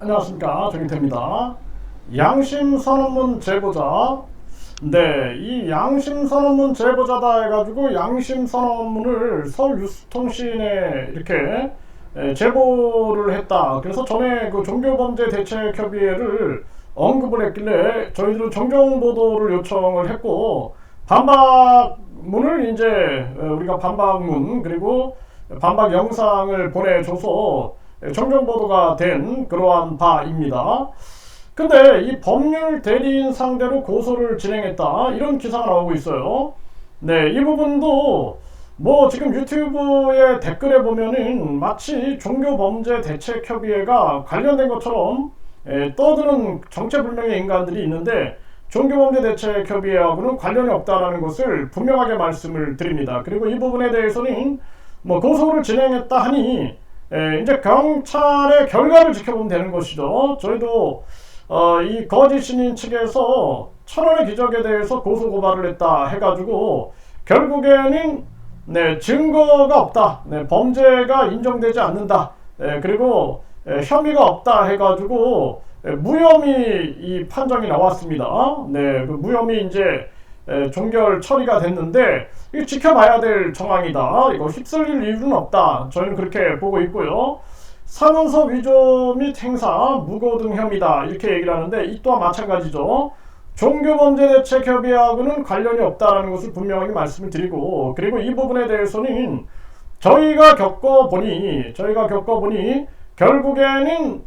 안녕하십니까, 정인태입니다. 양심선언문 제보자. 네, 이 양심선언문 제보자다 해가지고 양심선언문을 서울뉴스통신에 이렇게 제보를 했다. 그래서 전에 그 종교범죄대책협의회를 언급을 했길래 저희들은 정정보도를 요청을 했고, 반박문을 이제 우리가 반박문 그리고 반박 영상을 보내줘서 정정보도가 된 그러한 바입니다. 근데 이 법률 대리인 상대로 고소를 진행했다, 이런 기사가 나오고 있어요. 네, 이 부분도 뭐 지금 유튜브의 댓글에 보면은 마치 종교범죄대책협의회가 관련된 것처럼 떠드는 정체불명의 인간들이 있는데, 종교범죄대책협의회하고는 관련이 없다라는 것을 분명하게 말씀을 드립니다. 그리고 이 부분에 대해서는 뭐 고소를 진행했다 하니 이제 경찰의 결과를 지켜보면 되는 것이죠. 저희도 이 거짓 신인 측에서 천원의 기적에 대해서 고소 고발을 했다 해가지고 결국에는 증거가 없다, 범죄가 인정되지 않는다, 그리고 혐의가 없다 해가지고 무혐의 이 판정이 나왔습니다. 그 무혐의 이제 종결 처리가 됐는데, 이거 지켜봐야 될 정황이다, 이거 휩쓸릴 이유는 없다, 저희는 그렇게 보고 있고요. 사문서 위조 및 행사, 무고 등 혐의다, 이렇게 얘기를 하는데, 이 또한 마찬가지죠. 종교범죄대책협의회하고는 관련이 없다라는 것을 분명하게 말씀을 드리고, 그리고 이 부분에 대해서는 저희가 겪어보니 결국에는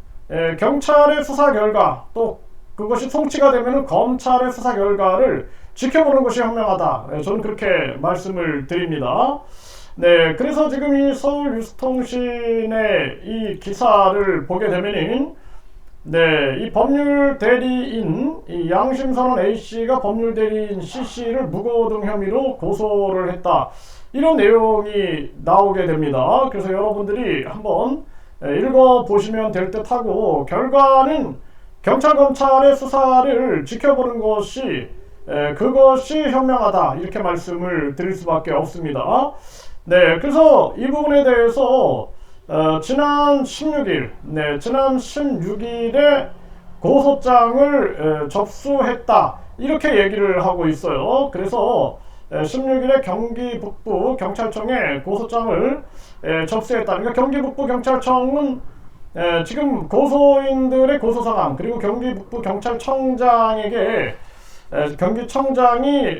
경찰의 수사 결과, 또 그것이 송치가 되면 검찰의 수사 결과를 지켜보는 것이 현명하다, 저는 그렇게 말씀을 드립니다. 그래서 지금 이 서울뉴스통신의 이 기사를 보게 되면은 이 법률 대리인 이 양심선언 A씨가 법률 대리인 C씨를 무고 등 혐의로 고소를 했다, 이런 내용이 나오게 됩니다. 그래서 여러분들이 한번 읽어보시면 될 듯하고, 결과는 경찰 검찰의 수사를 지켜보는 것이 그것이 현명하다, 이렇게 말씀을 드릴 수밖에 없습니다. 그래서 이 부분에 대해서 지난 16일에 고소장을 접수했다, 이렇게 얘기를 하고 있어요. 그래서 16일에 경기 북부 경찰청에 고소장을 접수했다. 그러니까 경기 북부 경찰청은 지금 고소인들의 고소 상황, 그리고 경기 북부 경찰청장에게 경기청장이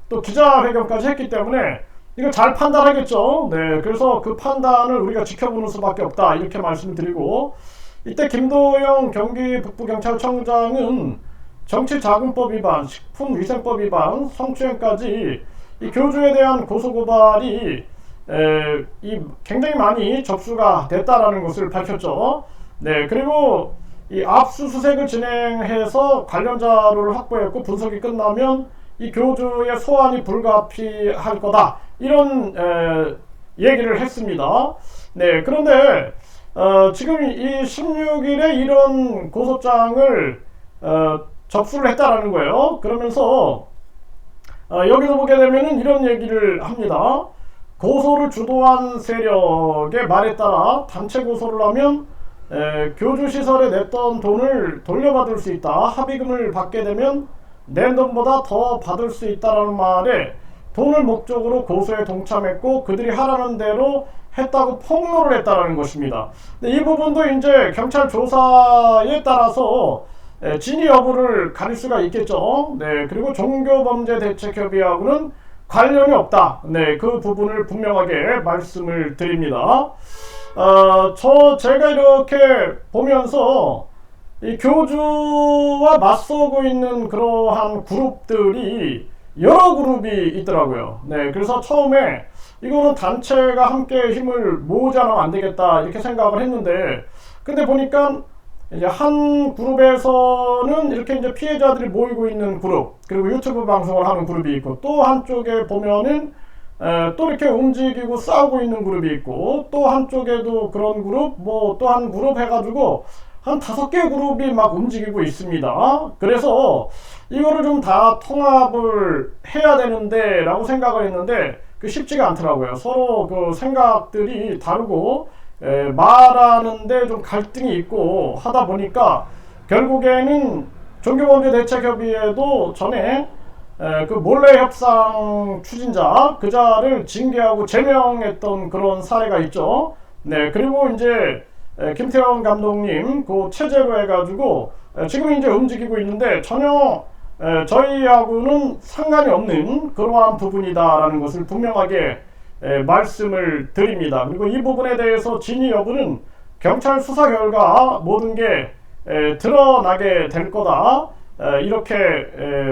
또 기자회견까지 했기 때문에 이거 잘 판단하겠죠. 그래서 그 판단을 우리가 지켜보는 수밖에 없다, 이렇게 말씀드리고, 이때 김도영 경기 북부경찰청장은 정치자금법 위반, 식품위생법 위반, 성추행까지 이 교주에 대한 고소고발이 굉장히 많이 접수가 됐다라는 것을 밝혔죠. 그리고 이 압수수색을 진행해서 관련 자료를 확보했고, 분석이 끝나면 이 교주의 소환이 불가피할 거다, 이런 얘기를 했습니다. 그런데 지금 이 16일에 이런 고소장을 접수를 했다라는 거예요. 그러면서 여기서 보게 되면은 이런 얘기를 합니다. 고소를 주도한 세력의 말에 따라 단체 고소를 하면 교주시설에 냈던 돈을 돌려받을 수 있다, 합의금을 받게 되면 낸 돈보다 더 받을 수 있다라는 말에 돈을 목적으로 고소에 동참했고, 그들이 하라는 대로 했다고 폭로를 했다라는 것입니다. 이 부분도 이제 경찰 조사에 따라서 진위 여부를 가릴 수가 있겠죠. 그리고 종교범죄대책협의회하고는 관련이 없다, 그 부분을 분명하게 말씀을 드립니다. 제가 이렇게 보면서 이 교주와 맞서고 있는 그러한 그룹들이 여러 그룹이 있더라고요. 그래서 처음에 이거는 단체가 함께 힘을 모으자면 안 되겠다, 이렇게 생각을 했는데, 근데 보니까 이제 한 그룹에서는 이렇게 이제 피해자들이 모이고 있는 그룹, 그리고 유튜브 방송을 하는 그룹이 있고, 또 한쪽에 보면은 또 이렇게 움직이고 싸우고 있는 그룹이 있고, 또 한쪽에도 그런 그룹, 뭐 또 한 그룹 해가지고 한 5개 그룹이 막 움직이고 있습니다. 그래서 이거를 좀 다 통합을 해야 되는데 라고 생각을 했는데, 그 쉽지가 않더라고요. 서로 그 생각들이 다르고 말하는데 좀 갈등이 있고 하다 보니까 결국에는 종교범죄대책협의회도 전에 그 몰래 협상 추진자 그자를 징계하고 제명했던 그런 사례가 있죠. 네, 그리고 이제 김태원 감독님 그 체제로 해가지고 지금 이제 움직이고 있는데 전혀 저희하고는 상관이 없는 그러한 부분이다라는 것을 분명하게 말씀을 드립니다. 그리고 이 부분에 대해서 진위 여부는 경찰 수사 결과 모든 게 드러나게 될 거다, 이렇게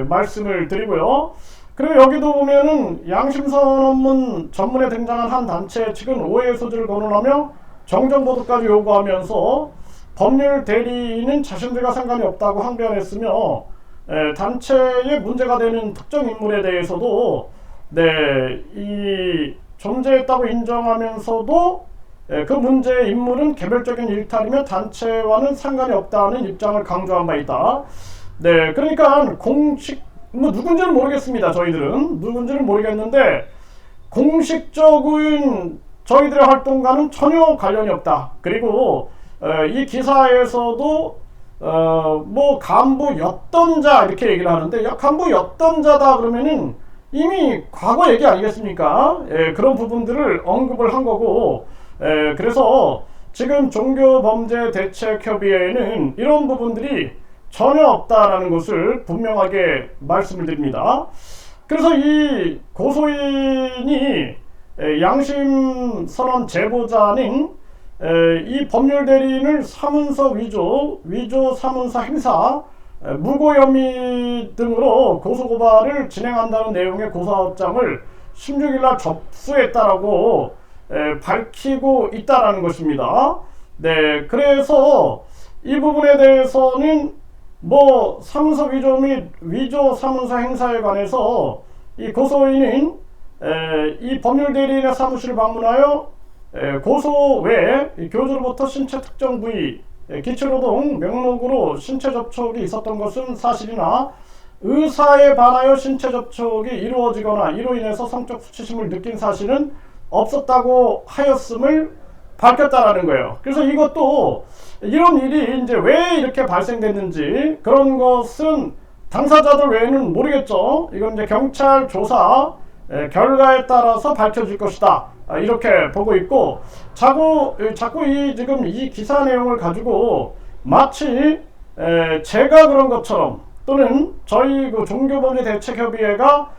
말씀을 드리고요. 그리고 여기도 보면은 양심선언문 전문에 등장한 한 단체 측은 오해 소지를 거론하며 정정보도까지 요구하면서 법률 대리인은 자신들과 상관이 없다고 항변했으며 단체에 문제가 되는 특정 인물에 대해서도 이 존재했다고 인정하면서도 그 문제의 인물은 개별적인 일탈이며 단체와는 상관이 없다는 입장을 강조한 바 있다. 네, 그러니까 공식 누군지는 모르겠습니다. 저희들은 누군지는 모르겠는데 공식적인 저희들의 활동과는 전혀 관련이 없다. 그리고 이 기사에서도 뭐 간부였던 자 이렇게 얘기를 하는데, 간부였던 자다 그러면은 이미 과거 얘기 아니겠습니까? 그런 부분들을 언급을 한 거고, 그래서 지금 종교범죄대책협의회에는 이런 부분들이 전혀 없다라는 것을 분명하게 말씀을 드립니다. 그래서 이 고소인이 양심선언 제보자는 이 법률대리인을 사문서 위조 사문서 행사, 무고 혐의 등으로 고소고발을 진행한다는 내용의 고소장을 16일날 접수했다라고 밝히고 있다라는 것입니다. 네, 그래서 이 부분에 대해서는 뭐 사문서 위조 및 위조 사문서 행사에 관해서 이 고소인은 이 법률대리인의 사무실을 방문하여 고소 외에 교주로부터 신체 특정 부위 기초노동 명목으로 신체 접촉이 있었던 것은 사실이나 의사에 반하여 신체 접촉이 이루어지거나 이로 인해서 성적 수치심을 느낀 사실은 없었다고 하였음을 밝혔다라는 거예요. 그래서 이것도 이런 일이 이제 왜 이렇게 발생됐는지 그런 것은 당사자들 외에는 모르겠죠. 이건 이제 경찰 조사 결과에 따라서 밝혀질 것이다, 이렇게 보고 있고, 자꾸 지금 이 기사 내용을 가지고 마치 제가 그런 것처럼 또는 저희 그 종교범죄대책협의회가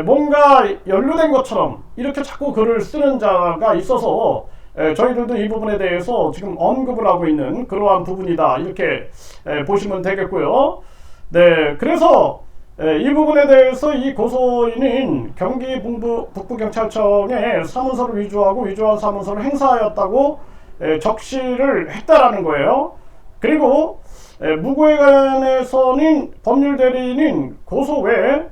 뭔가 연루된 것처럼 이렇게 자꾸 글을 쓰는 자가 있어서 저희들도 이 부분에 대해서 지금 언급을 하고 있는 그러한 부분이다, 이렇게 보시면 되겠고요. 네, 그래서 이 부분에 대해서 이 고소인은 경기 북부경찰청에 사문서를 위조하고 위조한 사문서를 행사하였다고 적시를 했다라는 거예요. 그리고 무고에 관해서는 법률대리인은 고소 외에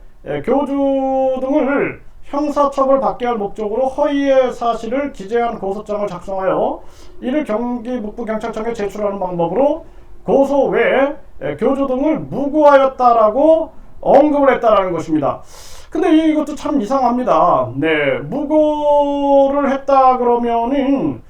교주 등을 형사처벌 받게 할 목적으로 허위의 사실을 기재한 고소장을 작성하여 이를 경기 북부경찰청에 제출하는 방법으로 고소 외에 교주 등을 무고하였다라고 언급을 했다라는 것입니다. 근데 이것도 참 이상합니다. 네, 무고를 했다 그러면은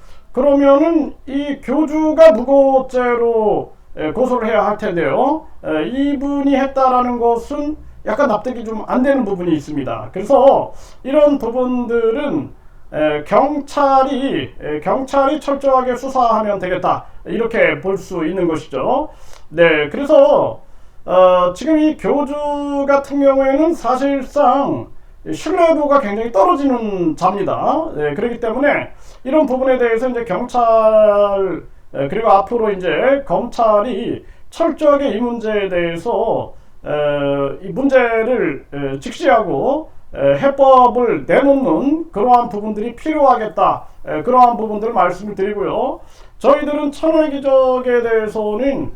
이 교주가 무고죄로 고소를 해야 할 텐데요. 이분이 했다라는 것은 약간 납득이 좀 안 되는 부분이 있습니다. 그래서 이런 부분들은 경찰이 철저하게 수사하면 되겠다, 이렇게 볼 수 있는 것이죠. 네, 그래서 지금 이 교주 같은 경우에는 사실상 신뢰도가 굉장히 떨어지는 자입니다. 네, 그렇기 때문에 이런 부분에 대해서 이제 경찰 그리고 앞으로 이제 검찰이 철저하게 이 문제에 대해서 이 문제를 직시하고 해법을 내놓는 그러한 부분들이 필요하겠다, 그러한 부분들을 말씀을 드리고요. 저희들은 천회 기적에 대해서는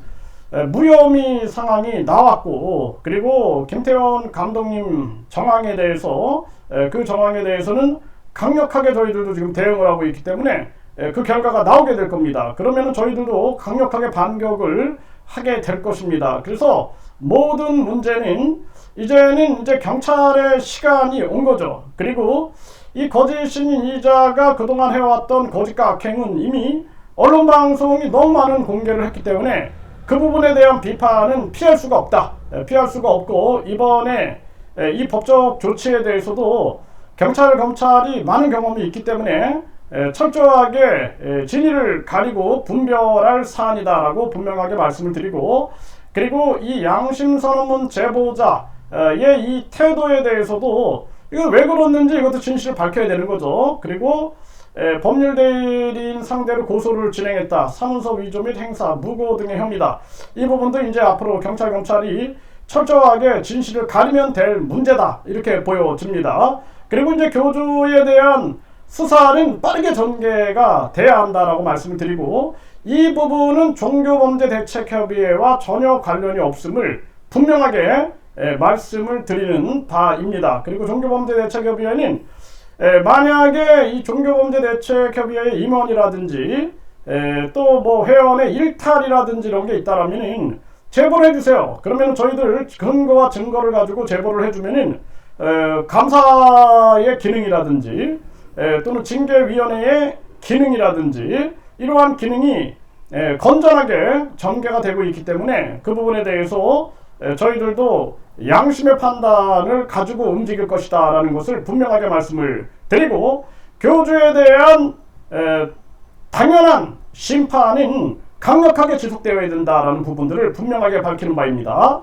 무혐의 상황이 나왔고, 그리고 김태원 감독님 정황에 대해서 그 정황에 대해서는 강력하게 저희들도 지금 대응을 하고 있기 때문에 그 결과가 나오게 될 겁니다. 그러면 저희들도 강력하게 반격을 하게 될 것입니다. 그래서 모든 문제는 이제는 경찰의 시간이 온 거죠. 그리고 이 거짓 신인 이자가 그동안 해왔던 거짓과 악행은 이미 언론 방송이 너무 많은 공개를 했기 때문에 그 부분에 대한 비판은 피할 수가 없다. 피할 수가 없고, 이번에 이 법적 조치에 대해서도 경찰, 검찰이 많은 경험이 있기 때문에 철저하게 진위를 가리고 분별할 사안이다라고 분명하게 말씀을 드리고, 그리고 이 양심선언문 제보자의 이 태도에 대해서도 이거 왜 그랬는지 이것도 진실을 밝혀야 되는 거죠. 그리고 법률 대리인 상대로 고소를 진행했다. 사문서 위조 및 행사, 무고 등의 혐의다. 이 부분도 이제 앞으로 경찰, 검찰이 철저하게 진실을 가리면 될 문제다. 이렇게 보여집니다. 그리고 이제 교주에 대한 수사는 빠르게 전개가 돼야 한다라고 말씀을 드리고, 이 부분은 종교범죄대책협의회와 전혀 관련이 없음을 분명하게 말씀을 드리는 바입니다. 그리고 종교범죄대책협의회는 만약에 이 종교범죄대책협의회 임원이라든지 또 뭐 회원의 일탈이라든지 이런 게 있다라면은 제보를 해주세요. 그러면 저희들 근거와 증거를 가지고 제보를 해주면은 감사의 기능이라든지 또는 징계위원회의 기능이라든지 이러한 기능이 건전하게 전개가 되고 있기 때문에 그 부분에 대해서 저희들도 양심의 판단을 가지고 움직일 것이다 라는 것을 분명하게 말씀을 드리고, 교주에 대한 당연한 심판은 강력하게 지속되어야 된다라는 부분들을 분명하게 밝히는 바입니다.